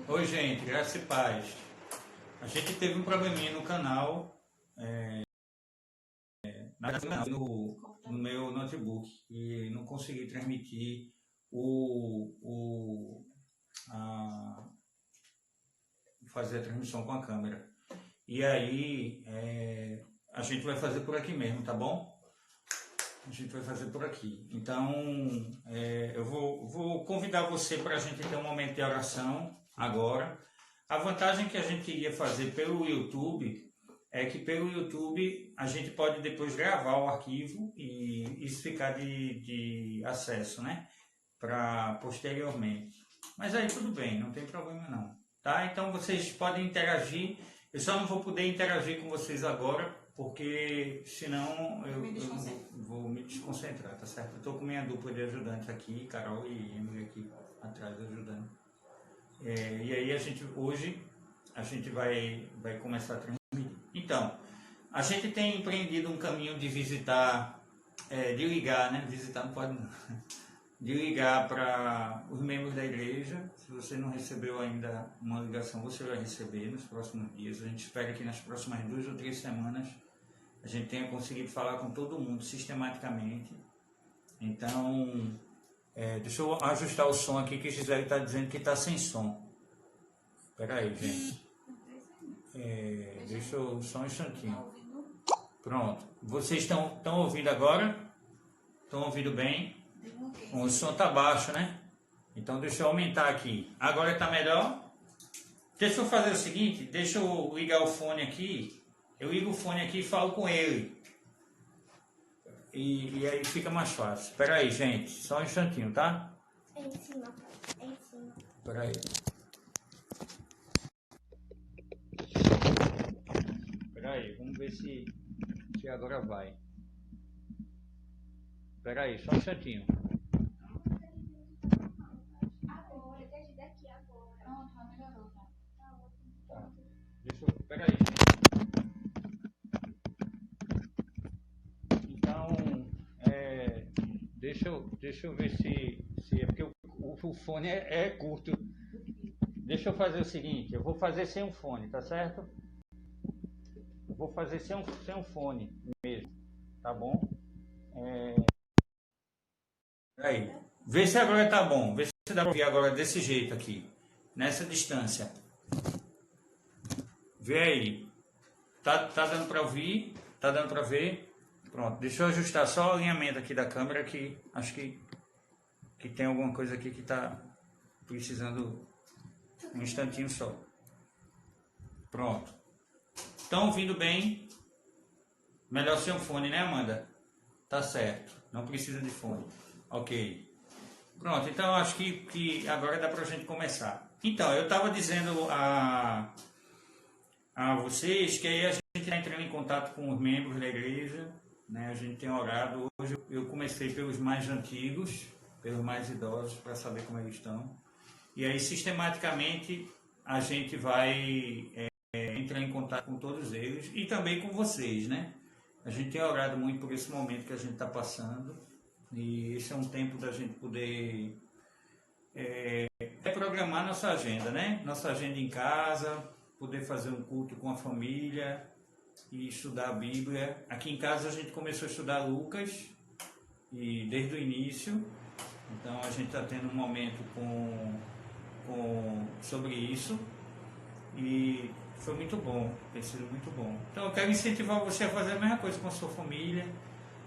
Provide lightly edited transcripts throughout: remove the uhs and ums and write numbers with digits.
Oi, gente, graça e paz. A gente teve um probleminha no canal, no meu notebook, e não consegui transmitir fazer a transmissão com a câmera. E aí, a gente vai fazer por aqui mesmo, tá bom? A gente vai fazer por aqui. Então, eu vou convidar você para a gente ter um momento de oração agora. A vantagem que a gente iria fazer pelo YouTube é que pelo YouTube a gente pode depois gravar o arquivo e isso ficar de acesso, né? Para posteriormente. Mas aí tudo bem, não tem problema não. Tá? Então vocês podem interagir. Eu só não vou poder interagir com vocês agora, porque senão eu vou me desconcentrar, tá certo? Eu estou com minha dupla de ajudantes aqui, Carol e Emily aqui atrás ajudando. E aí hoje a gente vai começar a transmitir. Então, a gente tem empreendido um caminho de visitar, de ligar, né? Visitar não pode não. De ligar para os membros da igreja. Se você não recebeu ainda uma ligação, você vai receber nos próximos dias. A gente espera que nas próximas 2 ou 3 semanas a gente tenha conseguido falar com todo mundo sistematicamente. Então, deixa eu ajustar o som aqui, que Gisele está dizendo que está sem som. Espera aí, gente. Deixa eu só um instantinho. Pronto. Vocês estão ouvindo agora? Estão ouvindo bem? O som está baixo, né? Então deixa eu aumentar aqui. Agora está melhor? Deixa eu fazer o seguinte, deixa eu ligar o fone aqui. Eu ligo o fone aqui e falo com ele. E aí fica mais fácil. Espera aí, gente. Só um instantinho, tá? É em cima. Espera aí. Espera aí, vamos ver se agora vai. Espera aí, só um instantinho. Espera aí. Então, deixa eu ver se é porque o fone é curto. Deixa eu fazer o seguinte, eu vou fazer sem um fone, tá certo? Eu vou fazer sem um fone mesmo, tá bom? Aí, vê se agora tá bom, vê se dá pra ouvir agora desse jeito aqui, nessa distância. Vê aí, tá dando pra ouvir? Tá dando pra ver? Pronto, deixa eu ajustar só o alinhamento aqui da câmera, que acho que tem alguma coisa aqui que tá precisando um instantinho só. Pronto. Estão ouvindo bem? Melhor sem um fone, né, Amanda? Tá certo, não precisa de fone. Ok. Pronto, então acho que agora dá pra gente começar. Então, eu estava dizendo a vocês que aí a gente está entrando em contato com os membros da igreja, né? A gente tem orado. Hoje eu comecei pelos mais antigos, pelos mais idosos, para saber como eles estão. E aí, sistematicamente, a gente vai entrar em contato com todos eles e também com vocês, né? A gente tem orado muito por esse momento que a gente está passando. E esse é um tempo da gente poder reprogramar nossa agenda, né? Nossa agenda em casa, poder fazer um culto com a família e estudar a Bíblia. Aqui em casa a gente começou a estudar Lucas, e desde o início. Então a gente está tendo um momento sobre isso e foi muito bom, tem sido muito bom. Então eu quero incentivar você a fazer a mesma coisa com a sua família,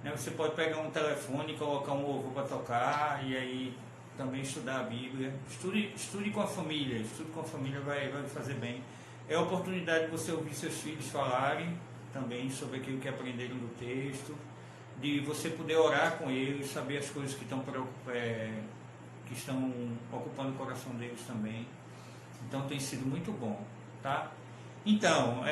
né? Você pode pegar um telefone e colocar um louvor para tocar e aí também estudar a Bíblia. Estude com a família, vai fazer bem. É a oportunidade de você ouvir seus filhos falarem também sobre aquilo que aprenderam do texto, de você poder orar com eles, saber as coisas que estão ocupando o coração deles também. Então tem sido muito bom, tá? Então,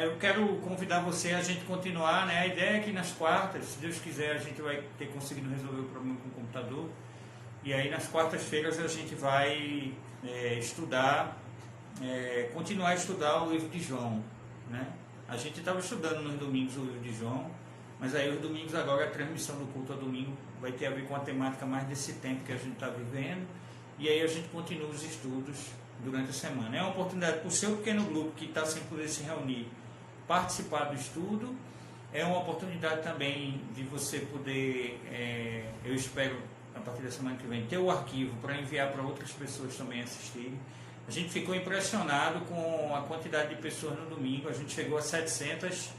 eu quero convidar você a gente continuar, né? A ideia é que nas quartas, se Deus quiser, a gente vai ter conseguido resolver o problema com o computador. E aí nas quartas-feiras a gente vai continuar a estudar o livro de João, né? A gente estava estudando nos domingos o livro de João, mas aí os domingos agora a transmissão do culto ao domingo vai ter a ver com a temática mais desse tempo que a gente está vivendo. e aí a gente continua os estudos durante a semana. É uma oportunidade para o seu pequeno grupo que está sem poder se reunir, participar do estudo. É uma oportunidade também de você poder, eu espero, a partir da semana que vem, ter o arquivo para enviar para outras pessoas também assistirem. A gente ficou impressionado com a quantidade de pessoas no domingo. A gente chegou a 700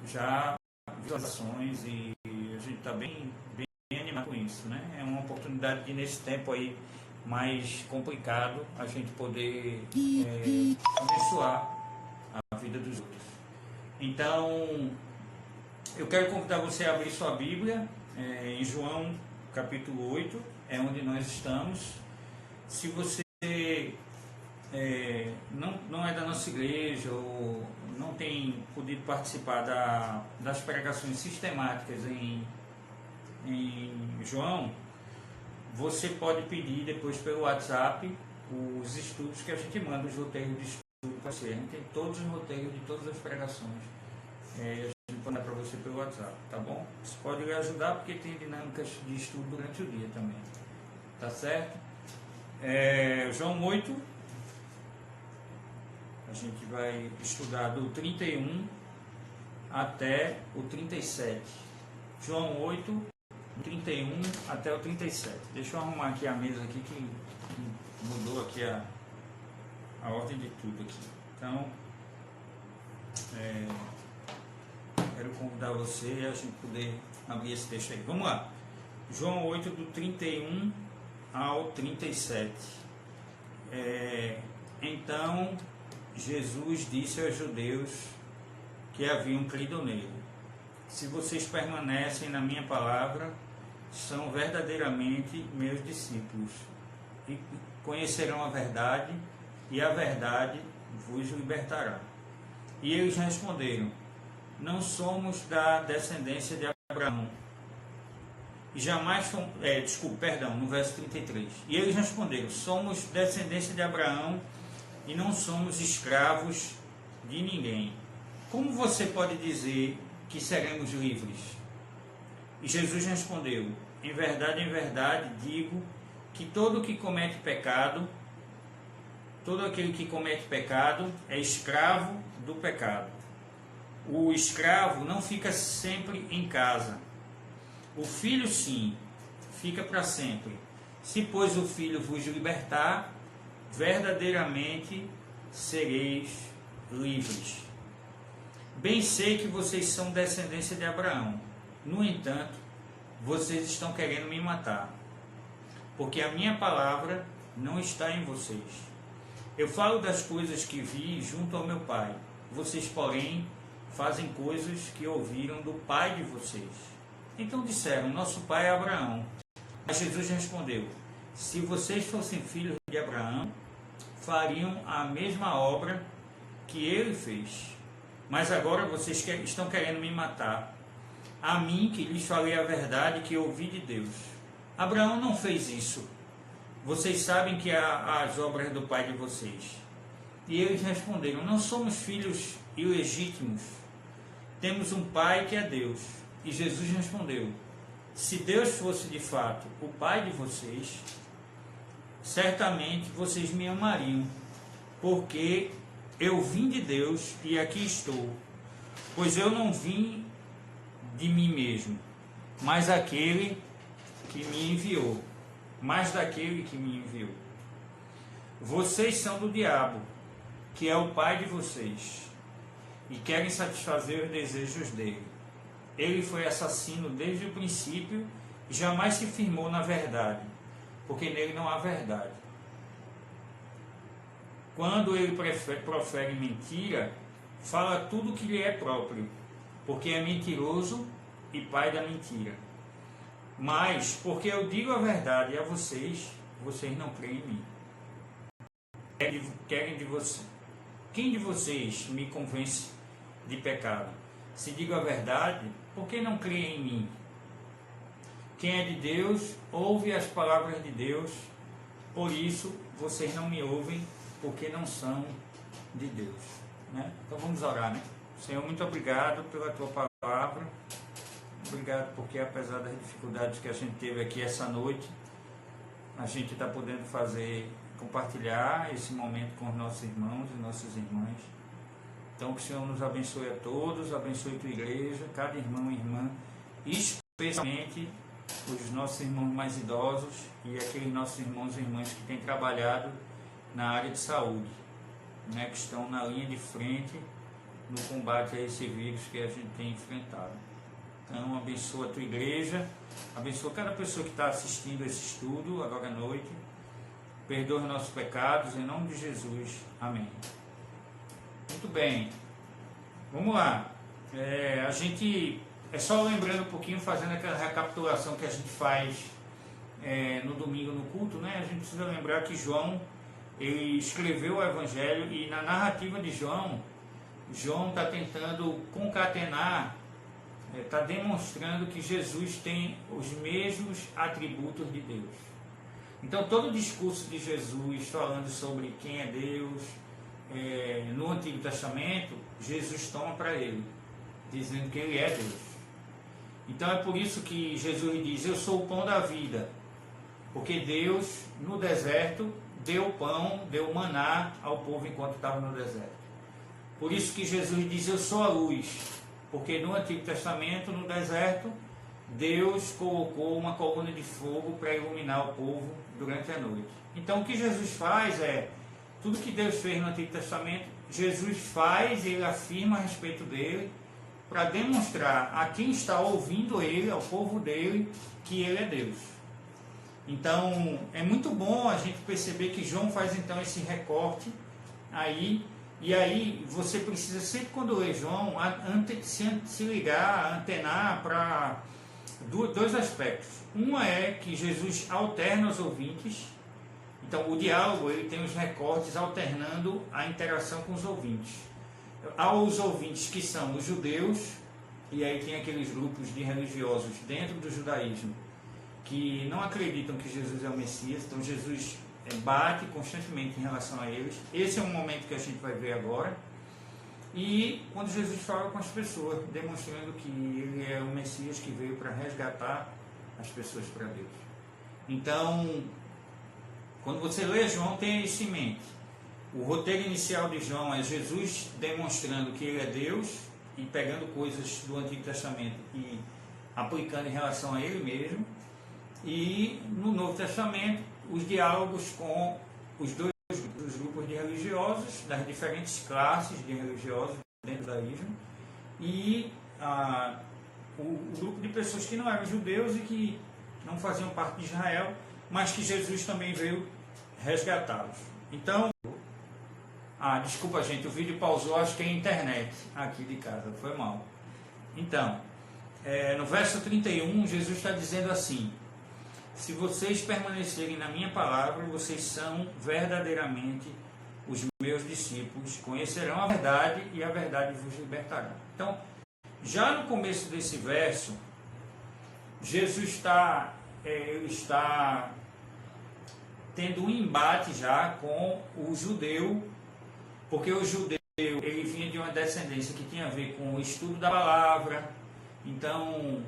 já visualizações e a gente está bem animado com isso, né? É uma oportunidade de, nesse tempo aí mais complicado, a gente poder abençoar a vida dos outros. Então, eu quero convidar você a abrir sua Bíblia em João capítulo 8, é onde nós estamos. Se você não é da nossa igreja ou não tem podido participar das pregações sistemáticas em João, você pode pedir depois pelo WhatsApp os estudos que a gente manda, os roteiros de estudo para você. A gente tem todos os roteiros de todas as pregações. A gente pode dar para você pelo WhatsApp, tá bom? Isso pode lhe ajudar porque tem dinâmicas de estudo durante o dia também. Tá certo? João 8, a gente vai estudar do 31 até o 37. João 8, 31 até o 37. Deixa eu arrumar aqui a mesa aqui que mudou aqui a ordem de tudo aqui. Então, quero convidar você a gente poder abrir esse texto aí. Vamos lá. João 8, do 31 ao 37. Então, Jesus disse aos judeus que haviam crido nele: se vocês permanecem na minha palavra, são verdadeiramente meus discípulos e conhecerão a verdade, e a verdade vos libertará. E eles responderam: não somos da descendência de Abraão. E jamais fomos, no verso 33. E eles responderam: somos descendência de Abraão e não somos escravos de ninguém. Como você pode dizer que seremos livres? E Jesus respondeu: em verdade, digo que todo aquele que comete pecado é escravo do pecado. O escravo não fica sempre em casa. O filho, sim, fica para sempre. Se, pois, o filho vos libertar, verdadeiramente sereis livres. Bem sei que vocês são descendência de Abraão. No entanto, vocês estão querendo me matar, porque a minha palavra não está em vocês. Eu falo das coisas que vi junto ao meu pai. Vocês, porém, fazem coisas que ouviram do pai de vocês. Então disseram: nosso pai é Abraão. Mas Jesus respondeu: se vocês fossem filhos de Abraão, fariam a mesma obra que ele fez. Mas agora vocês estão querendo me matar, a mim que lhes falei a verdade que ouvi de Deus. Abraão não fez isso. Vocês sabem que há as obras do pai de vocês. E eles responderam: não somos filhos ilegítimos. Temos um pai que é Deus. E Jesus respondeu: se Deus fosse de fato o pai de vocês, certamente vocês me amariam, porque eu vim de Deus e aqui estou. Pois eu não vim de mim mesmo, mas daquele que me enviou. Vocês são do diabo, que é o pai de vocês, e querem satisfazer os desejos dele. Ele foi assassino desde o princípio e jamais se firmou na verdade, porque nele não há verdade. Quando ele profere mentira, fala tudo que lhe é próprio, porque é mentiroso e pai da mentira. Mas, porque eu digo a verdade a vocês, vocês não creem em mim. Quem de vocês me convence de pecado? Se digo a verdade, por que não creem em mim? Quem é de Deus, ouve as palavras de Deus, por isso vocês não me ouvem, porque não são de Deus. Né? Então vamos orar, né? Senhor, muito obrigado pela tua palavra. Obrigado porque, apesar das dificuldades que a gente teve aqui essa noite, a gente está podendo compartilhar esse momento com os nossos irmãos e nossas irmãs. Então que o Senhor nos abençoe a todos, abençoe a tua igreja, cada irmão e irmã, especialmente os nossos irmãos mais idosos e aqueles nossos irmãos e irmãs que têm trabalhado na área de saúde, né, que estão na linha de frente no combate a esse vírus que a gente tem enfrentado. Então abençoa a tua igreja, abençoa cada pessoa que está assistindo esse estudo agora à noite, perdoa os nossos pecados, em nome de Jesus, amém. Muito bem, vamos lá. A gente, só lembrando um pouquinho, fazendo aquela recapitulação que a gente faz no domingo no culto, né? A gente precisa lembrar que João, ele escreveu o Evangelho e na narrativa de João está tentando concatenar, está demonstrando que Jesus tem os mesmos atributos de Deus. Então todo o discurso de Jesus falando sobre quem é Deus, no Antigo Testamento, Jesus toma para ele, dizendo que ele é Deus. Então é por isso que Jesus diz: eu sou o pão da vida, porque Deus no deserto deu pão, deu maná ao povo enquanto estava no deserto. Por isso que Jesus diz: eu sou a luz, porque no Antigo Testamento, no deserto, Deus colocou uma coluna de fogo para iluminar o povo durante a noite. Então o que Jesus faz tudo que Deus fez no Antigo Testamento, Jesus faz, ele afirma a respeito dele, para demonstrar a quem está ouvindo ele, ao povo dele, que ele é Deus. Então é muito bom a gente perceber que João faz então esse recorte aí, e aí você precisa sempre, quando lê João, se ligar, antenar para dois aspectos. Uma é que Jesus alterna os ouvintes. Então o diálogo, ele tem os recortes alternando a interação com os ouvintes. Há os ouvintes que são os judeus, e aí tem aqueles grupos de religiosos dentro do judaísmo que não acreditam que Jesus é o Messias. Então Jesus bate constantemente em relação a eles. Esse é um momento que a gente vai ver agora. E quando Jesus fala com as pessoas, demonstrando que ele é o Messias que veio para resgatar as pessoas para Deus. Então, quando você lê João, tenha isso em mente. O roteiro inicial de João é Jesus demonstrando que ele é Deus e pegando coisas do Antigo Testamento e aplicando em relação a ele mesmo. E no Novo Testamento, os diálogos com os dois grupos de religiosos, das diferentes classes de religiosos dentro do judaísmo, e o grupo de pessoas que não eram judeus e que não faziam parte de Israel, mas que Jesus também veio resgatá-los. Então, desculpa gente, o vídeo pausou, acho que é a internet aqui de casa, foi mal. Então, no verso 31, Jesus está dizendo assim: se vocês permanecerem na minha palavra, vocês são verdadeiramente os meus discípulos, conhecerão a verdade e a verdade vos libertará. Então, já no começo desse verso, Jesus está tendo um embate já com o judeu, porque o judeu ele vinha de uma descendência que tinha a ver com o estudo da palavra. Então,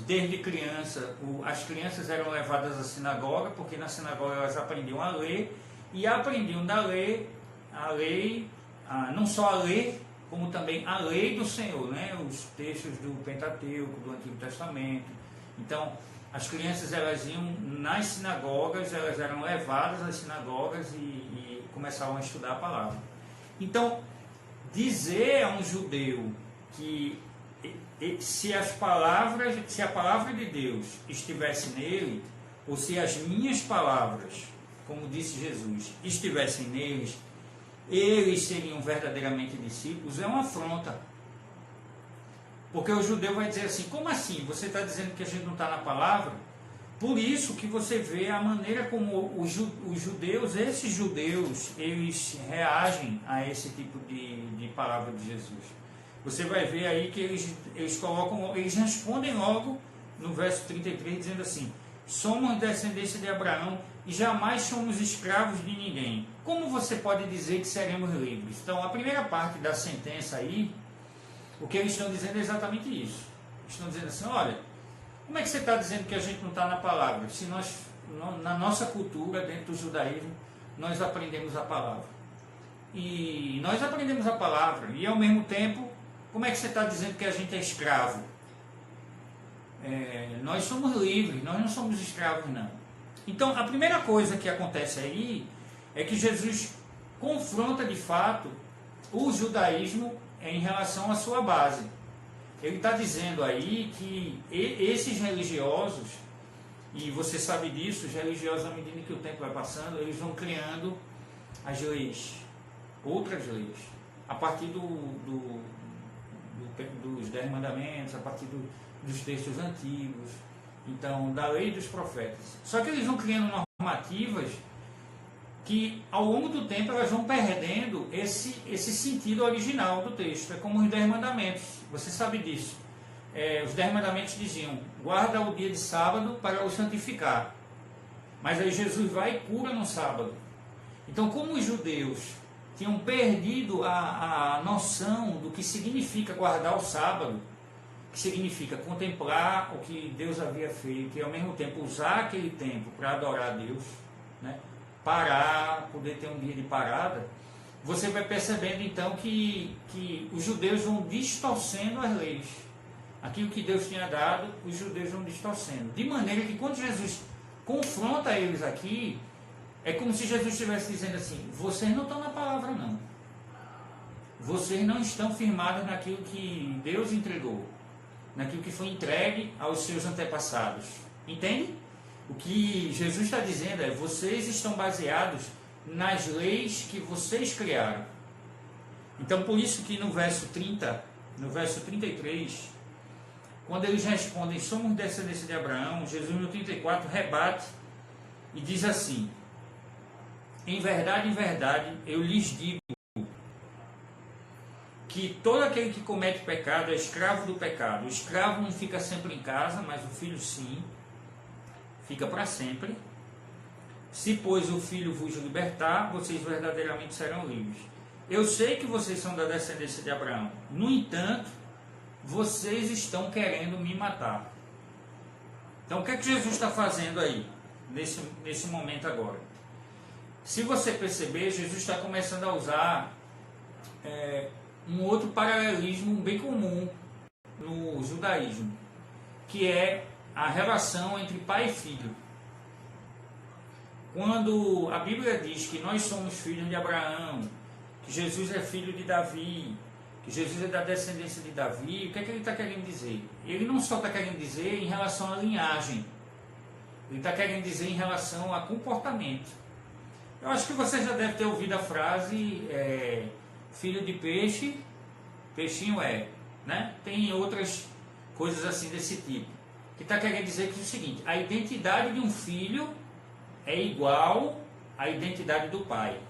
desde criança, as crianças eram levadas à sinagoga, porque na sinagoga elas aprendiam a ler, e aprendiam da lei, não só a ler, como também a lei do Senhor, né? Os textos do Pentateuco, do Antigo Testamento. Então, as crianças elas iam nas sinagogas, elas eram levadas às sinagogas e começavam a estudar a palavra. Então, dizer a um judeu que se a palavra de Deus estivesse nele, ou se as minhas palavras, como disse Jesus, estivessem neles, eles seriam verdadeiramente discípulos, é uma afronta. Porque o judeu vai dizer assim: como assim? Você está dizendo que a gente não está na palavra? Por isso que você vê a maneira como os judeus, esses judeus, eles reagem a esse tipo de palavra de Jesus. Você vai ver aí que eles respondem logo no verso 33, dizendo assim: somos descendência de Abraão e jamais somos escravos de ninguém. Como você pode dizer que seremos livres? Então, a primeira parte da sentença aí, o que eles estão dizendo é exatamente isso. Eles estão dizendo assim: olha, como é que você está dizendo que a gente não está na palavra? Se nós na nossa cultura, dentro do judaísmo, nós aprendemos a palavra. E nós aprendemos a palavra, e ao mesmo tempo, como é que você está dizendo que a gente é escravo? Nós somos livres, nós não somos escravos, não. Então, a primeira coisa que acontece aí é que Jesus confronta de fato o judaísmo em relação à sua base. Ele está dizendo aí que esses religiosos, e você sabe disso, os religiosos, à medida que o tempo vai passando, eles vão criando as leis, outras leis, a partir dos 10 mandamentos, a partir dos textos antigos, então, da lei dos profetas. Só que eles vão criando normativas que, ao longo do tempo, elas vão perdendo esse sentido original do texto. É como os 10 mandamentos, você sabe disso. Os 10 mandamentos diziam: guarda o dia de sábado para o santificar. Mas aí Jesus vai e cura no sábado. Então, como os judeus tinham perdido a noção do que significa guardar o sábado, que significa contemplar o que Deus havia feito e ao mesmo tempo usar aquele tempo para adorar a Deus, né? Parar, poder ter um dia de parada, você vai percebendo então que os judeus vão distorcendo as leis. Aquilo que Deus tinha dado, os judeus vão distorcendo. De maneira que quando Jesus confronta eles aqui, é como se Jesus estivesse dizendo assim: vocês não estão na palavra, não. Vocês não estão firmados naquilo que Deus entregou, naquilo que foi entregue aos seus antepassados. Entende? O que Jesus está dizendo é: vocês estão baseados nas leis que vocês criaram. Então, por isso que no verso 30, no verso 33, quando eles respondem: somos descendência de Abraão, Jesus no 34 rebate e diz assim: em verdade, eu lhes digo que todo aquele que comete pecado é escravo do pecado. O escravo não fica sempre em casa, mas o filho sim, fica para sempre. Se, pois, o Filho vos libertar, vocês verdadeiramente serão livres. Eu sei que vocês são da descendência de Abraão. No entanto, vocês estão querendo me matar. Então, o que é que Jesus está fazendo aí, nesse momento agora? Se você perceber, Jesus está começando a usar um outro paralelismo bem comum no judaísmo, que é a relação entre pai e filho. Quando a Bíblia diz que nós somos filhos de Abraão, que Jesus é filho de Davi, que Jesus é da descendência de Davi, o que é que ele está querendo dizer? Ele não só está querendo dizer em relação à linhagem, ele está querendo dizer em relação a comportamento. Eu acho que você já deve ter ouvido a frase filho de peixe, peixinho é, né? Tem outras coisas assim desse tipo, que está querendo dizer que é o seguinte: a identidade de um filho é igual à identidade do pai.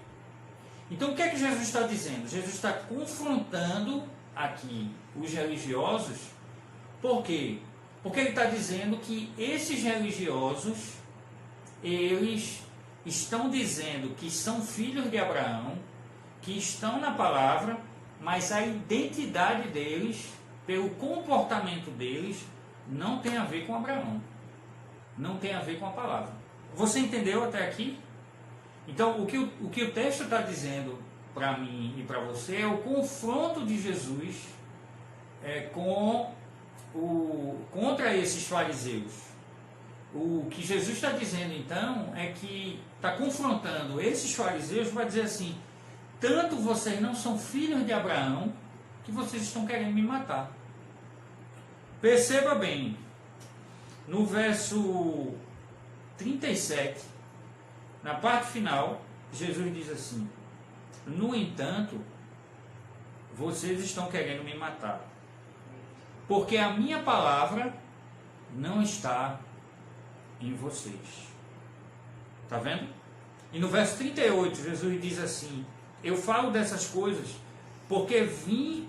Então, o que é que Jesus está dizendo? Jesus está confrontando aqui os religiosos. Por quê? Porque ele está dizendo que esses religiosos, eles estão dizendo que são filhos de Abraão, que estão na palavra, mas a identidade deles, pelo comportamento deles, não tem a ver com Abraão. Não tem a ver com a palavra. Você entendeu até aqui? Então, o que o texto está dizendo para mim e para você é o confronto de Jesus contra esses fariseus. O que Jesus está dizendo, então, é que está confrontando esses fariseus, vai dizer assim: tanto vocês não são filhos de Abraão, que vocês estão querendo me matar. Perceba bem, no verso 37, na parte final, Jesus diz assim: no entanto, vocês estão querendo me matar, porque a minha palavra não está em vocês. Está vendo? E no verso 38, Jesus diz assim: eu falo dessas coisas porque vi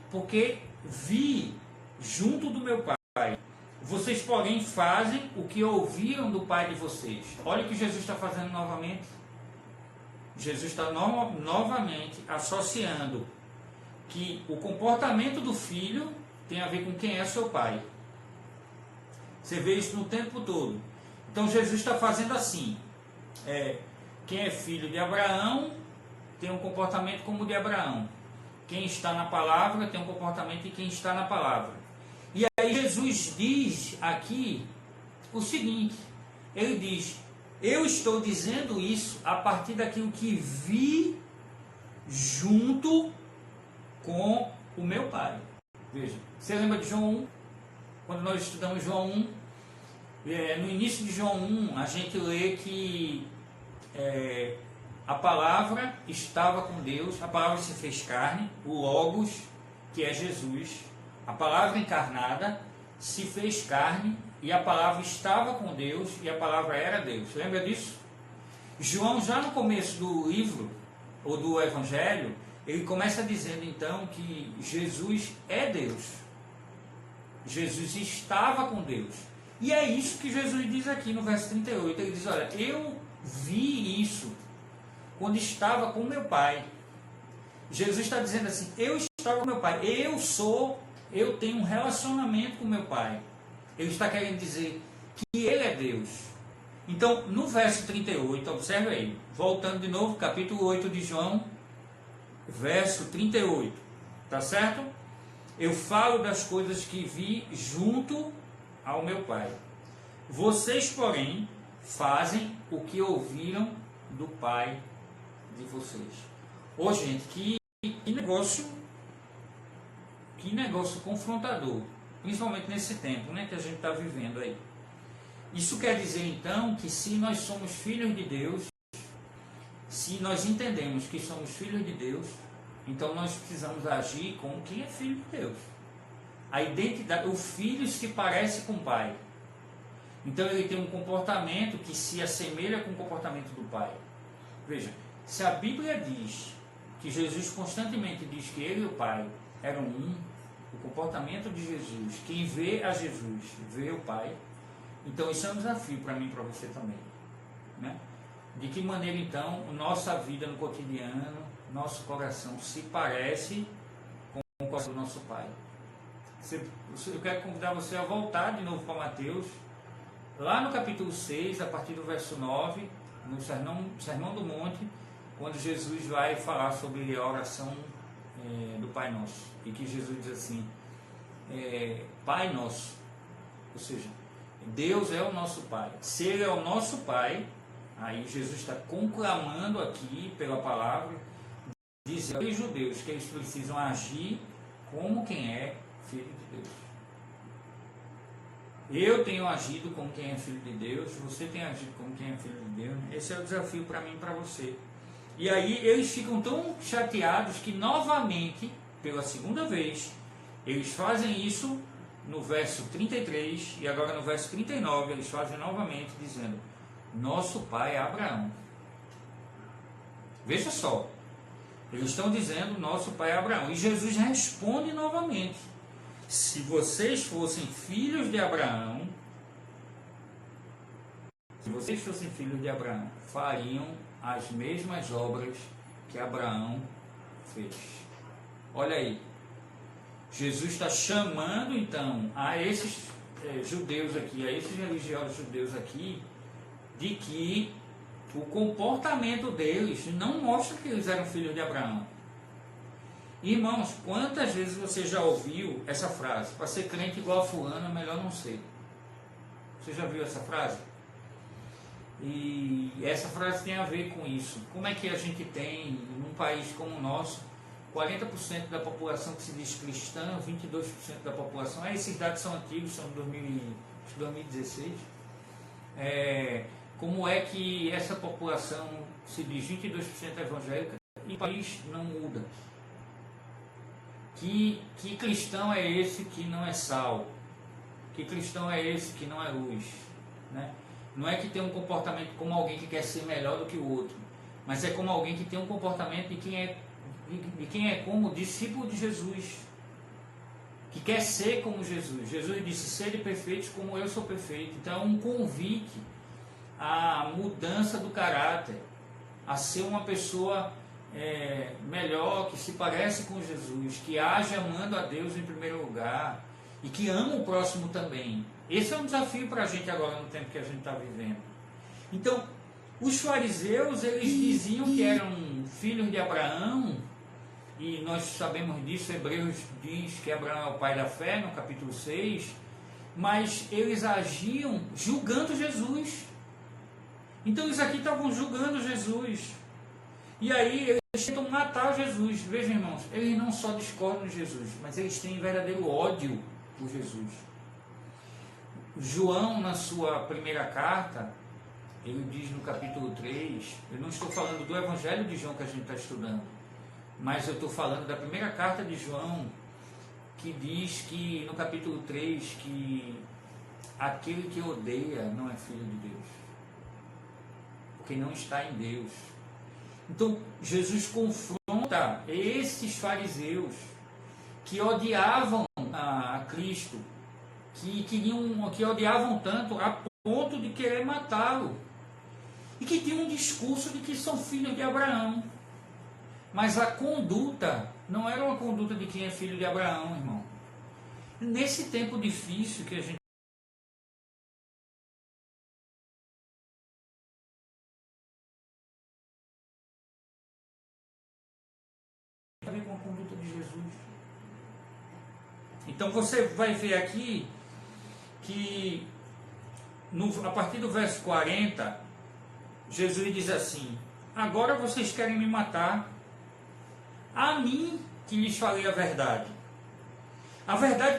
junto do meu Pai. Vocês, porém, fazem o que ouviram do Pai de vocês. Olha o que Jesus está fazendo novamente. Jesus está novamente associando que o comportamento do filho tem a ver com quem é seu pai. Você vê isso no tempo todo. Então Jesus está fazendo assim, quem é filho de Abraão tem um comportamento como o de Abraão. Quem está na palavra tem um comportamento de quem está na palavra. E aí Jesus diz aqui o seguinte, ele diz, eu estou dizendo isso a partir daquilo que vi junto com o meu Pai. Veja, você lembra de João 1? Quando nós estudamos João 1, no início de João 1, a gente lê que a palavra estava com Deus, a palavra se fez carne, o Logos, que é Jesus, a palavra encarnada, se fez carne, e a palavra estava com Deus, e a palavra era Deus. Lembra disso? João, já no começo do livro, ou do Evangelho, ele começa dizendo então que Jesus é Deus. Jesus estava com Deus. E é isso que Jesus diz aqui no verso 38. Ele diz, olha, eu vi isso quando estava com meu Pai. Jesus está dizendo assim, eu estava com meu Pai, eu tenho um relacionamento com meu Pai. Ele está querendo dizer que Ele é Deus. Então, no verso 38, observe aí, voltando de novo, capítulo 8 de João, verso 38, tá certo? Eu falo das coisas que vi junto ao meu Pai. Vocês, porém, fazem o que ouviram do Pai de vocês. Ô, gente, que negócio confrontador, principalmente nesse tempo, né, que a gente está vivendo aí. Isso quer dizer, então, que se nós somos filhos de Deus, se nós entendemos que somos filhos de Deus, então nós precisamos agir como quem é filho de Deus. A identidade, o filho se parece com o pai. Então ele tem um comportamento que se assemelha com o comportamento do pai. Veja, se a Bíblia diz que Jesus constantemente diz que ele e o pai eram um, o comportamento de Jesus, quem vê a Jesus, vê o pai, então isso é um desafio para mim e para você também, né? De que maneira então nossa vida no cotidiano, nosso coração se parece com o coração do nosso pai. Eu quero convidar você a voltar de novo para Mateus, lá no capítulo 6, a partir do verso 9, no Sermão do Monte, quando Jesus vai falar sobre a oração do Pai Nosso, e que Jesus diz assim, Pai Nosso, ou seja, Deus é o nosso Pai. Se Ele é o nosso Pai, aí Jesus está conclamando aqui pela palavra, dizendo aos judeus que eles precisam agir como quem é filho de Deus. Eu tenho agido como quem é filho de Deus, você tem agido como quem é filho de Deus. Esse é o desafio para mim e para você. E aí eles ficam tão chateados que novamente, pela segunda vez, eles fazem isso no verso 33 e agora no verso 39, eles fazem novamente dizendo, nosso pai é Abraão. Veja só, eles estão dizendo, nosso pai é Abraão. E Jesus responde novamente, se vocês fossem filhos de Abraão, fariam as mesmas obras que Abraão fez. Olha aí, Jesus está chamando então a esses judeus aqui, a esses religiosos judeus aqui, de que o comportamento deles não mostra que eles eram filhos de Abraão. Irmãos, quantas vezes você já ouviu essa frase? Para ser crente igual a fulano é melhor não ser. Você já viu essa frase? E essa frase tem a ver com isso. Como é que a gente tem, num país como o nosso, 40% da população que se diz cristã, 22% da população, esses dados são antigos, são de 2016. Como é que essa população se diz 22% evangélica e o país não muda? Que cristão é esse que não é sal? Que cristão é esse que não é luz? Né? Não é que tem um comportamento como alguém que quer ser melhor do que o outro, mas é como alguém que tem um comportamento de quem é como discípulo de Jesus, que quer ser como Jesus. Jesus disse, sede perfeitos como eu sou perfeito. Então é um convite à mudança do caráter, a ser uma pessoa melhor, que se parece com Jesus, que age amando a Deus em primeiro lugar e que ama o próximo também. Esse é um desafio para a gente agora no tempo que a gente está vivendo. Então, os fariseus, eles diziam que eram filhos de Abraão, e nós sabemos disso, Hebreus diz que Abraão é o pai da fé, no capítulo 6, mas eles agiam julgando Jesus. Então eles aqui estavam julgando Jesus. E aí eles tentam matar Jesus. Vejam, irmãos, eles não só discordam de Jesus, mas eles têm verdadeiro ódio por Jesus. João, na sua primeira carta, ele diz no capítulo 3, eu não estou falando do Evangelho de João que a gente está estudando, mas eu estou falando da primeira carta de João, que diz que, no capítulo 3, que aquele que odeia não é filho de Deus, porque não está em Deus. Então, Jesus confronta esses fariseus que odiavam a Cristo, que odiavam tanto a ponto de querer matá-lo, e que tinham um discurso de que são filhos de Abraão. Mas a conduta não era uma conduta de quem é filho de Abraão, irmão. Nesse tempo difícil que a gente tem a ver com a conduta de Jesus. Então você vai ver aqui que a partir do verso 40, Jesus diz assim: agora vocês querem me matar, a mim que lhes falei a verdade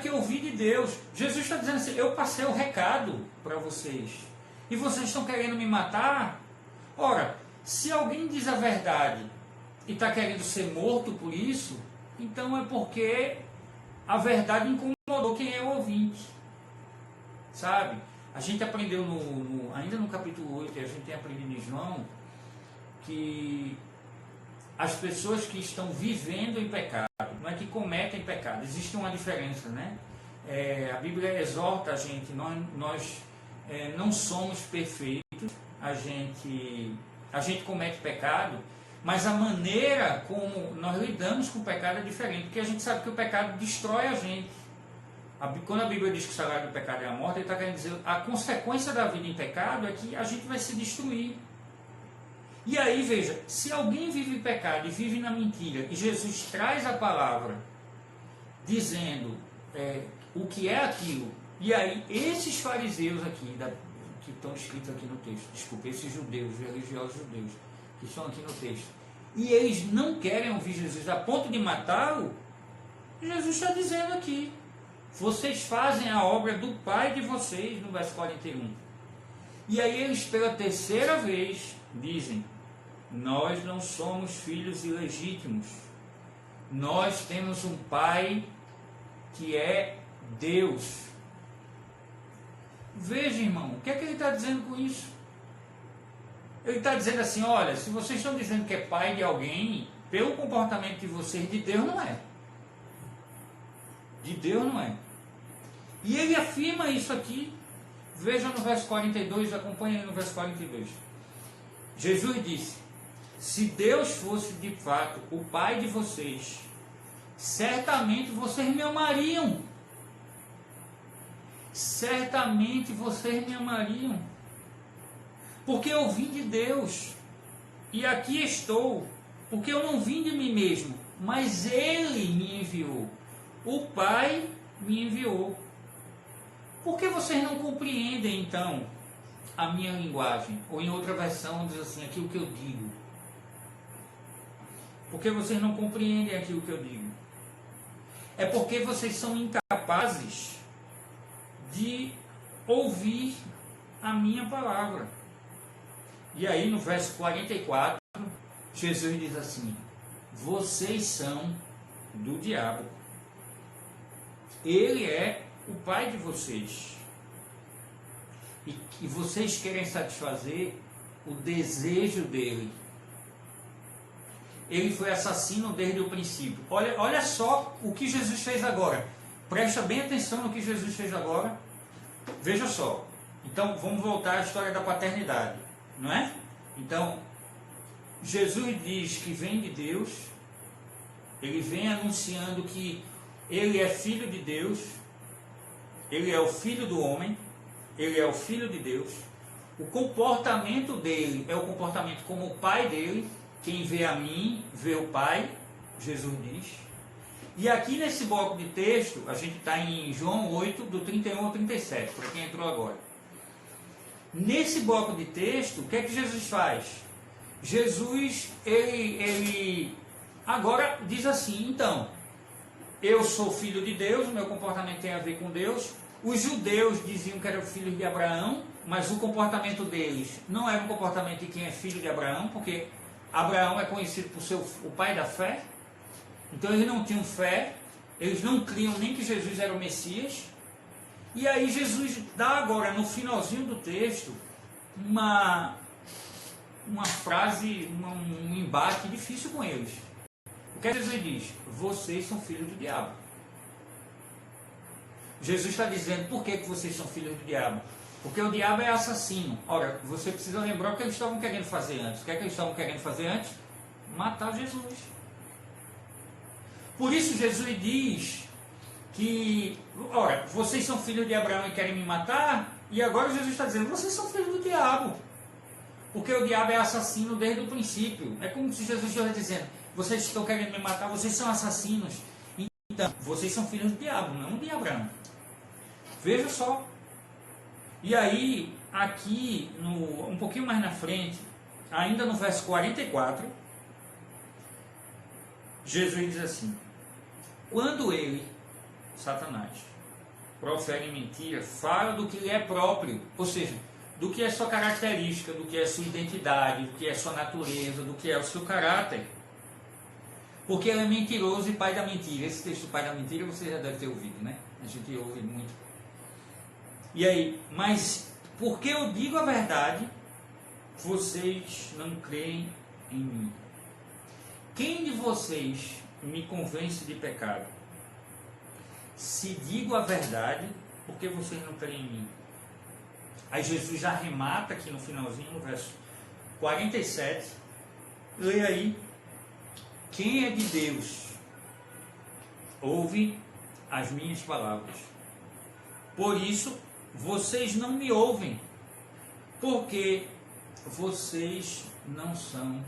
que eu ouvi de Deus. Jesus está dizendo assim: eu passei o recado para vocês, e vocês estão querendo me matar? Ora, se alguém diz a verdade e está querendo ser morto por isso, então é porque a verdade incomodou quem é o ouvinte, sabe? A gente aprendeu ainda no capítulo 8, e a gente tem aprendido em João, que as pessoas que estão vivendo em pecado, não é que cometem pecado, existe uma diferença, né? A Bíblia exorta a gente, nós não somos perfeitos, a gente comete pecado, mas a maneira como nós lidamos com o pecado é diferente, porque a gente sabe que o pecado destrói a gente. Quando a Bíblia diz que o salário do pecado é a morte, ele está querendo dizer a consequência da vida em pecado é que a gente vai se destruir. E aí, veja, se alguém vive em pecado e vive na mentira, e Jesus traz a palavra dizendo o que é aquilo, e aí esses fariseus aqui, que estão escritos aqui no texto, desculpa, esses judeus, religiosos judeus, que estão aqui no texto, e eles não querem ouvir Jesus a ponto de matá-lo, Jesus está dizendo aqui: vocês fazem a obra do Pai de vocês, no verso 41. E aí eles, pela terceira vez, dizem: nós não somos filhos ilegítimos, nós temos um Pai que é Deus. Veja, irmão, o que é que ele está dizendo com isso? Ele está dizendo assim: olha, se vocês estão dizendo que é pai de alguém, pelo comportamento de vocês, de Deus não é. De Deus não é. E ele afirma isso aqui. Veja no verso 42, acompanha aí no verso 42. Jesus disse: se Deus fosse de fato o Pai de vocês, certamente vocês me amariam. Certamente vocês me amariam. Porque eu vim de Deus. E aqui estou. Porque eu não vim de mim mesmo, mas Ele me enviou. O Pai me enviou. Por que vocês não compreendem, então, a minha linguagem? Ou em outra versão diz assim, aquilo que eu digo. Por que vocês não compreendem aquilo que eu digo? É porque vocês são incapazes de ouvir a minha palavra. E aí no verso 44, Jesus diz assim: vocês são do diabo. Ele é o pai de vocês. E vocês querem satisfazer o desejo dele. Ele foi assassino desde o princípio. Olha só o que Jesus fez agora. Presta bem atenção no que Jesus fez agora. Veja só. Então vamos voltar à história da paternidade, não é? Então Jesus diz que vem de Deus. Ele vem anunciando que ele é filho de Deus. ele é o Filho do homem, ele é o Filho de Deus. O comportamento dele é o comportamento como o Pai dele. Quem vê a mim, vê o Pai, Jesus diz. E aqui nesse bloco de texto, a gente está em João 8, do 31 ao 37, para quem entrou agora. Nesse bloco de texto, o que é que Jesus faz? Jesus, ele agora diz assim, então, eu sou filho de Deus, o meu comportamento tem a ver com Deus. Os judeus diziam que eram filhos de Abraão, mas o comportamento deles não era um comportamento de quem é filho de Abraão, porque Abraão é conhecido por ser o pai da fé. Então eles não tinham fé, eles não criam nem que Jesus era o Messias. E aí Jesus dá agora, no finalzinho do texto, uma frase, um embate difícil com eles. O que Jesus diz? Vocês são filhos do diabo. Jesus está dizendo, por que vocês são filhos do diabo? Porque o diabo é assassino. Ora, você precisa lembrar o que eles estavam querendo fazer antes. O que é que eles estavam querendo fazer antes? Matar Jesus. Por isso Jesus diz que, ora, vocês são filhos de Abraão e querem me matar, e agora Jesus está dizendo, vocês são filhos do diabo. Porque o diabo é assassino desde o princípio. É como se Jesus estivesse dizendo, vocês estão querendo me matar, vocês são assassinos. Então, vocês são filhos do diabo, não de Abraão. Veja só. E aí, aqui, um pouquinho mais na frente, ainda no verso 44, Jesus diz assim, quando ele, Satanás, profere mentira, fala do que lhe é próprio, ou seja, do que é sua característica, do que é sua identidade, do que é sua natureza, do que é o seu caráter. Porque ele é mentiroso e pai da mentira. Esse texto, pai da mentira, você já deve ter ouvido, né? A gente ouve muito. E aí, mas porque eu digo a verdade, vocês não creem em mim. Quem de vocês me convence de pecado? Se digo a verdade, por que vocês não creem em mim? Aí Jesus já remata aqui no finalzinho, no verso 47. Leia aí. Quem é de Deus, ouve as minhas palavras. Por isso, vocês não me ouvem, porque vocês não são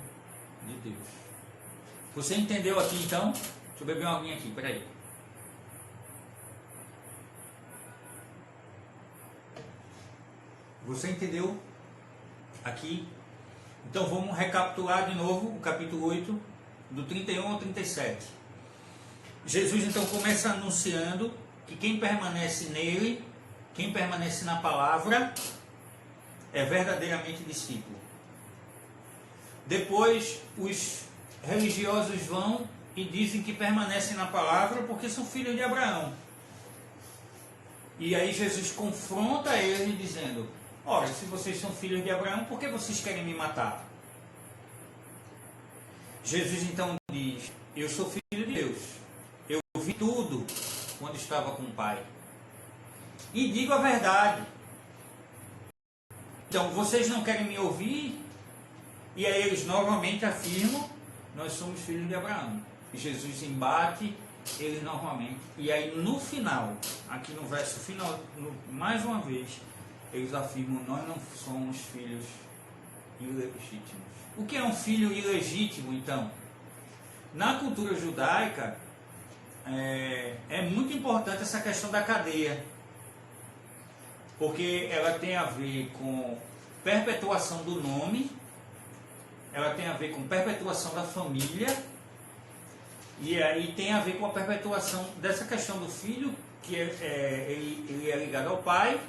de Deus. Você entendeu aqui então? Deixa eu beber uma aguinha aqui, peraí. Você entendeu aqui? Então vamos recapitular de novo o capítulo 8, do 31 ao 37. Jesus então começa anunciando que quem permanece nele, quem permanece na palavra, é verdadeiramente discípulo. Depois os religiosos vão e dizem que permanecem na palavra porque são filhos de Abraão. E aí Jesus confronta eles dizendo, ora, se vocês são filhos de Abraão, por que vocês querem me matar? Jesus então diz, eu sou filho de Deus, eu vi tudo quando estava com o Pai, e digo a verdade. Então, vocês não querem me ouvir? E aí eles novamente afirmam, nós somos filhos de Abraão. E Jesus embate eles novamente. E aí no final, aqui no verso final, mais uma vez, eles afirmam, nós não somos filhos ilegítimos. O que é um filho ilegítimo, então? Na cultura judaica, é muito importante essa questão da cadeia, porque ela tem a ver com perpetuação do nome, ela tem a ver com perpetuação da família, e aí tem a ver com a perpetuação dessa questão do filho, que ele é ligado ao pai,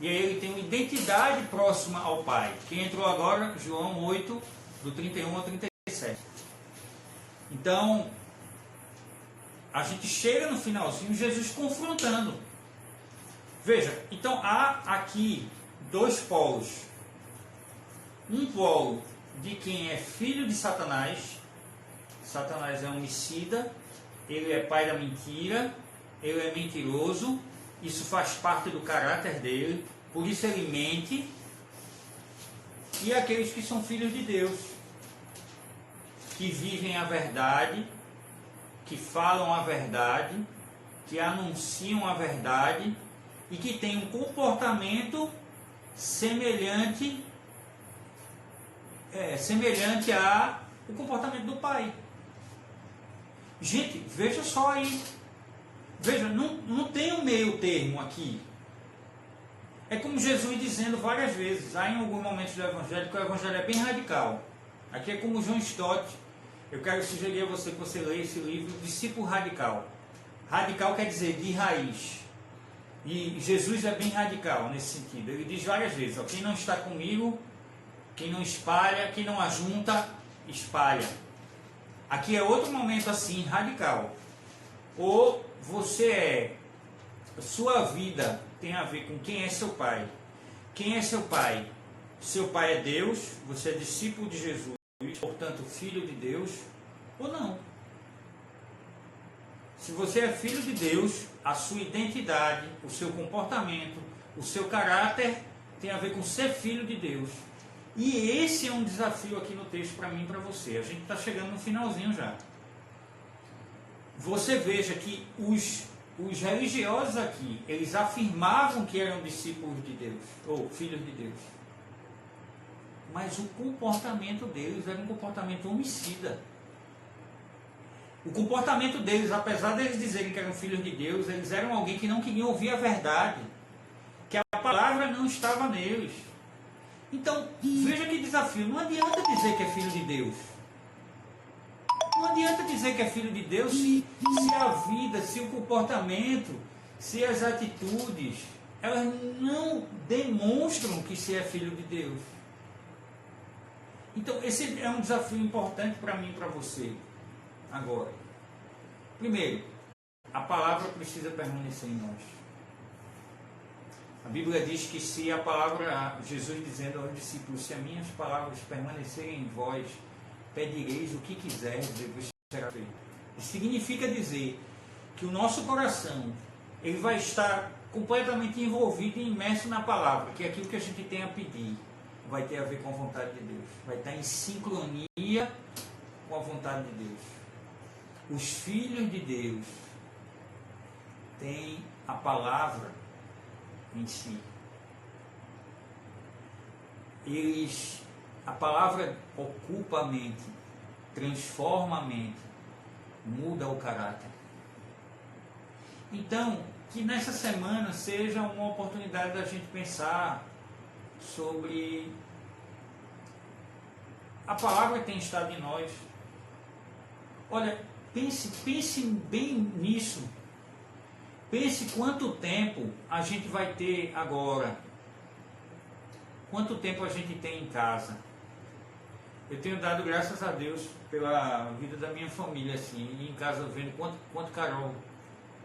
e aí ele tem uma identidade próxima ao pai. Quem entrou agora, João 8, do 31 ao 37. Então, a gente chega no finalzinho, Jesus confrontando. Veja, então há aqui dois polos. Um polo de quem é filho de Satanás. Satanás é homicida, ele é pai da mentira, ele é mentiroso, isso faz parte do caráter dele, por isso ele mente. E aqueles que são filhos de Deus, que vivem a verdade, que falam a verdade, que anunciam a verdade, e que tem um comportamento semelhante a o comportamento do pai. Gente, veja só aí. Veja, não tem um meio termo aqui. É como Jesus dizendo várias vezes, há em alguns momentos do Evangelho, que o Evangelho é bem radical. Aqui é como John Stott. Eu quero sugerir a você que você leia esse livro, Discípulo Radical. Radical quer dizer de raiz. E Jesus é bem radical nesse sentido. Ele diz várias vezes, ó, quem não está comigo, quem não espalha, quem não ajunta, espalha. Aqui é outro momento assim, radical. Ou você sua vida tem a ver com quem é seu pai. Quem é seu pai? Seu pai é Deus, você é discípulo de Jesus, portanto filho de Deus, ou não? Se você é filho de Deus, a sua identidade, o seu comportamento, o seu caráter tem a ver com ser filho de Deus. E esse é um desafio aqui no texto para mim e para você. A gente está chegando no finalzinho já. Você veja que os religiosos aqui, eles afirmavam que eram discípulos de Deus, ou filhos de Deus. Mas o comportamento deles era um comportamento homicida. O comportamento deles, apesar deles dizerem que eram filhos de Deus, eles eram alguém que não queria ouvir a verdade, que a palavra não estava neles. Então, veja que desafio. Não adianta dizer que é filho de Deus. Não adianta dizer que é filho de Deus se a vida, se o comportamento, se as atitudes, elas não demonstram que se é filho de Deus. Então, esse é um desafio importante para mim e para você. Agora, primeiro, a palavra precisa permanecer em nós. A Bíblia diz que se a palavra, Jesus dizendo aos discípulos, se as minhas palavras permanecerem em vós, pedireis o que quiserdes e vos será feito. Isso significa dizer que o nosso coração ele vai estar completamente envolvido e imerso na palavra, que é aquilo que a gente tem a pedir vai ter a ver com a vontade de Deus, vai estar em sincronia com a vontade de Deus. Os filhos de Deus têm a palavra em si. A palavra ocupa a mente, transforma a mente, muda o caráter. Então, que nessa semana seja uma oportunidade da gente pensar sobre a palavra que tem estado em nós. Olha, pense bem nisso. Pense quanto tempo a gente vai ter agora. Quanto tempo a gente tem em casa. Eu tenho dado graças a Deus pela vida da minha família, assim, e em casa vendo quanto Carol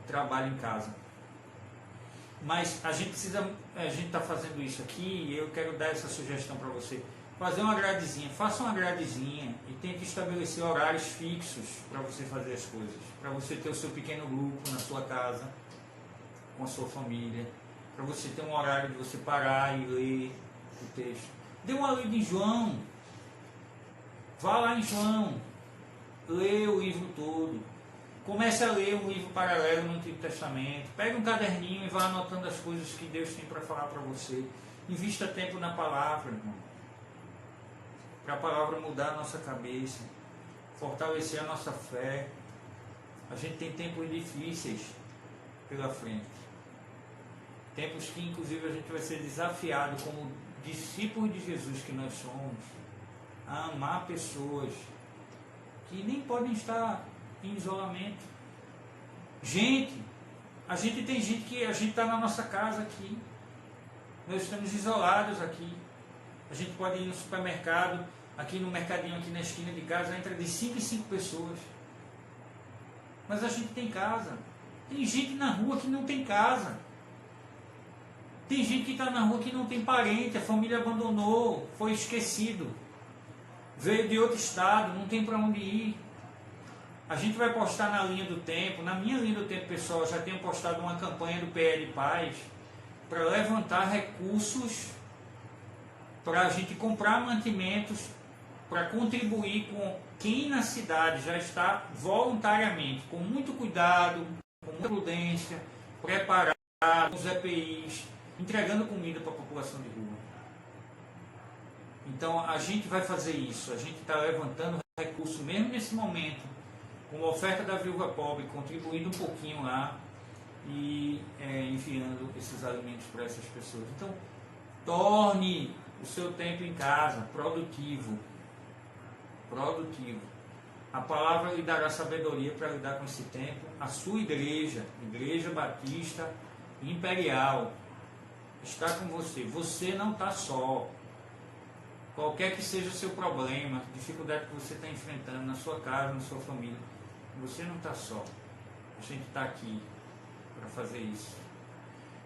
trabalha em casa. Mas a gente está fazendo isso aqui e eu quero dar essa sugestão para você. Fazer uma gradezinha, faça uma gradezinha e tente estabelecer horários fixos para você fazer as coisas. Para você ter o seu pequeno grupo na sua casa, com a sua família. Para você ter um horário de você parar e ler o texto. Dê uma lida em João. Vá lá em João. Lê o livro todo. Comece a ler um livro paralelo no Antigo Testamento. Pegue um caderninho e vá anotando as coisas que Deus tem para falar para você. Invista tempo na palavra, irmão. Para a palavra mudar a nossa cabeça, fortalecer a nossa fé. A gente tem tempos difíceis pela frente. Tempos que inclusive a gente vai ser desafiado como discípulos de Jesus que nós somos, a amar pessoas que nem podem estar em isolamento. A gente tem gente que a gente está na nossa casa aqui, nós estamos isolados aqui. A gente pode ir no supermercado, aqui no mercadinho, aqui na esquina de casa, entra de 5 em 5 pessoas. Mas a gente tem casa. Tem gente na rua que não tem casa. Tem gente que está na rua que não tem parente, a família abandonou, foi esquecido. Veio de outro estado, não tem para onde ir. A gente vai postar na linha do tempo, na minha linha do tempo pessoal, eu já tenho postado uma campanha do PL Paz para levantar recursos para a gente comprar mantimentos, para contribuir com quem na cidade já está voluntariamente, com muito cuidado, com muita prudência, preparado os EPIs, entregando comida para a população de rua. Então a gente vai fazer isso, a gente está levantando recursos mesmo nesse momento, com a oferta da viúva pobre, contribuindo um pouquinho lá e enviando esses alimentos para essas pessoas. Então torne o seu tempo em casa produtivo. A palavra lhe dará sabedoria para lidar com esse tempo. A sua igreja, Igreja Batista Imperial, está com você. Você não está só. Qualquer que seja o seu problema, dificuldade que você está enfrentando na sua casa, na sua família, você não está só. A gente está aqui para fazer isso.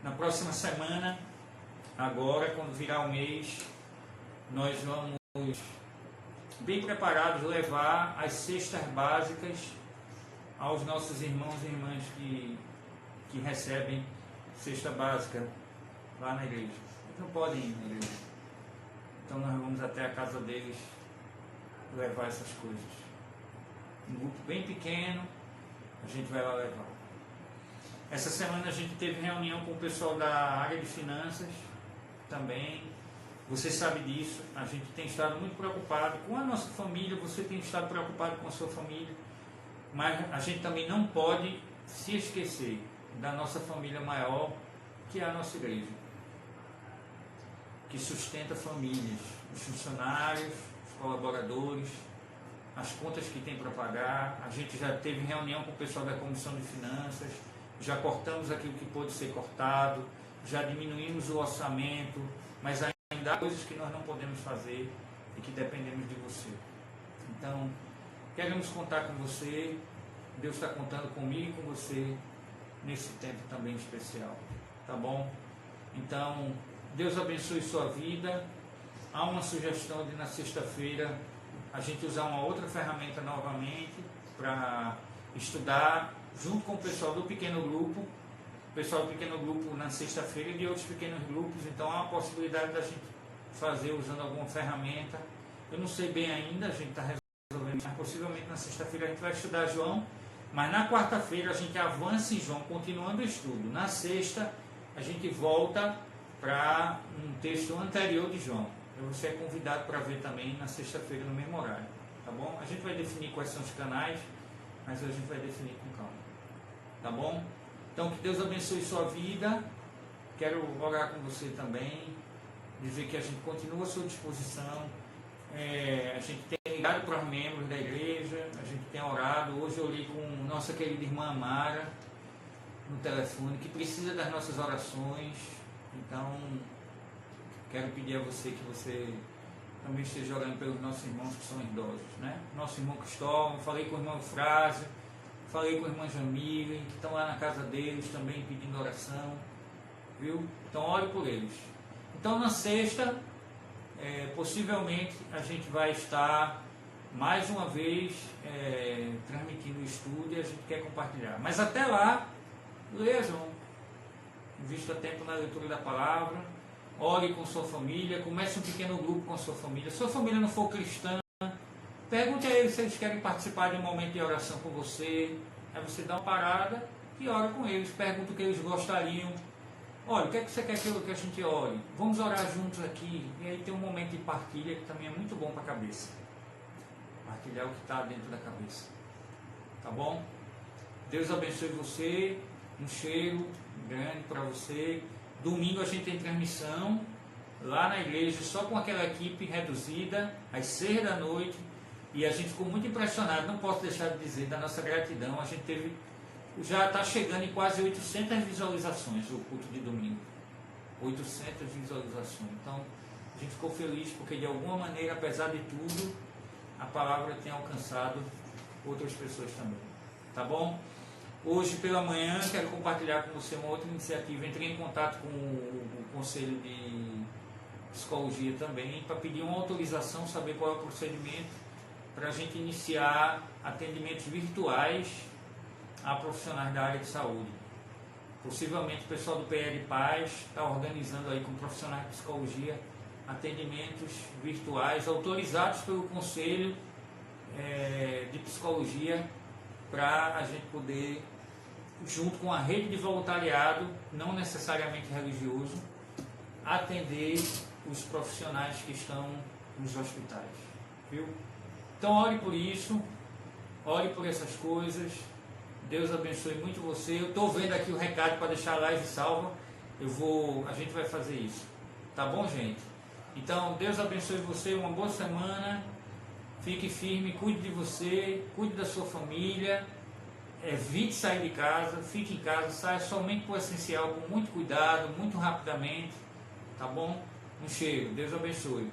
Na próxima semana, agora, quando virar o mês, nós vamos, bem preparados, levar as cestas básicas aos nossos irmãos e irmãs que recebem cesta básica lá na igreja. Eles não podem ir na igreja. Então nós vamos até a casa deles levar essas coisas. Um grupo bem pequeno, a gente vai lá levar. Essa semana a gente teve reunião com o pessoal da área de finanças também. Você sabe disso, a gente tem estado muito preocupado com a nossa família, você tem estado preocupado com a sua família, mas a gente também não pode se esquecer da nossa família maior, que é a nossa igreja, que sustenta famílias, os funcionários, os colaboradores, as contas que tem para pagar. A gente já teve reunião com o pessoal da Comissão de Finanças, já cortamos aquilo que pôde ser cortado, já diminuímos o orçamento, mas ainda há coisas que nós não podemos fazer e que dependemos de você. Então, queremos contar com você, Deus está contando comigo e com você nesse tempo também especial, tá bom? Então, Deus abençoe sua vida. Há uma sugestão de na sexta-feira a gente usar uma outra ferramenta novamente para estudar junto com o pessoal do pequeno grupo. O pessoal do pequeno grupo na sexta-feira e de outros pequenos grupos. Então há a possibilidade da gente fazer usando alguma ferramenta. Eu não sei bem ainda, a gente está resolvendo, mas possivelmente na sexta-feira a gente vai estudar João, mas na quarta-feira a gente avança em João, continuando o estudo. Na sexta a gente volta para um texto anterior de João. Você é convidado para ver também na sexta-feira no mesmo horário, tá bom? A gente vai definir quais são os canais, mas a gente vai definir com calma, tá bom? Então que Deus abençoe sua vida. Quero orar com você também, dizer que a gente continua à sua disposição. A gente tem ligado para os membros da igreja, a gente tem orado. Hoje eu orei com nossa querida irmã Amara no telefone, que precisa das nossas orações. Então quero pedir a você que você também esteja orando pelos nossos irmãos que são idosos, né? Nosso irmão Cristóvão, falei com o irmão Frásio, falei com a irmã Jamile, que estão lá na casa deles também pedindo oração, viu? Então ore por eles. Então na sexta, possivelmente a gente vai estar mais uma vez transmitindo o estudo e a gente quer compartilhar. Mas até lá, leia João, invista tempo na leitura da palavra, ore com sua família, comece um pequeno grupo com a sua família. Se sua família não for cristã, pergunte a eles se eles querem participar de um momento de oração com você. Aí você dá uma parada e ora com eles, pergunta o que eles gostariam. Olha, o que é que você quer que a gente ore? Vamos orar juntos aqui. E aí tem um momento de partilha que também é muito bom para a cabeça. Partilhar o que está dentro da cabeça. Tá bom? Deus abençoe você. Um cheiro grande para você. Domingo a gente tem transmissão lá na igreja, só com aquela equipe reduzida, às 6 da noite. E a gente ficou muito impressionado, não posso deixar de dizer, da nossa gratidão. A gente teve, já está chegando em quase 800 visualizações o culto de domingo. 800 visualizações. Então, a gente ficou feliz porque, de alguma maneira, apesar de tudo, a palavra tem alcançado outras pessoas também. Tá bom? Hoje pela manhã quero compartilhar com você uma outra iniciativa. Entrei em contato com o Conselho de Psicologia também para pedir uma autorização, saber qual é o procedimento para a gente iniciar atendimentos virtuais a profissionais da área de saúde. Possivelmente o pessoal do PL Paz está organizando aí com profissionais de psicologia atendimentos virtuais autorizados pelo Conselho de Psicologia, para a gente poder junto com a rede de voluntariado, não necessariamente religioso, atender os profissionais que estão nos hospitais, viu? Então ore por isso, ore por essas coisas. Deus abençoe muito você. Eu estou vendo aqui o recado para deixar a live salva. A gente vai fazer isso. Tá bom, gente? Então, Deus abençoe você, uma boa semana. Fique firme, cuide de você, cuide da sua família. Evite sair de casa, fique em casa, saia somente para o essencial, com muito cuidado, muito rapidamente. Tá bom? Um cheiro. Deus abençoe.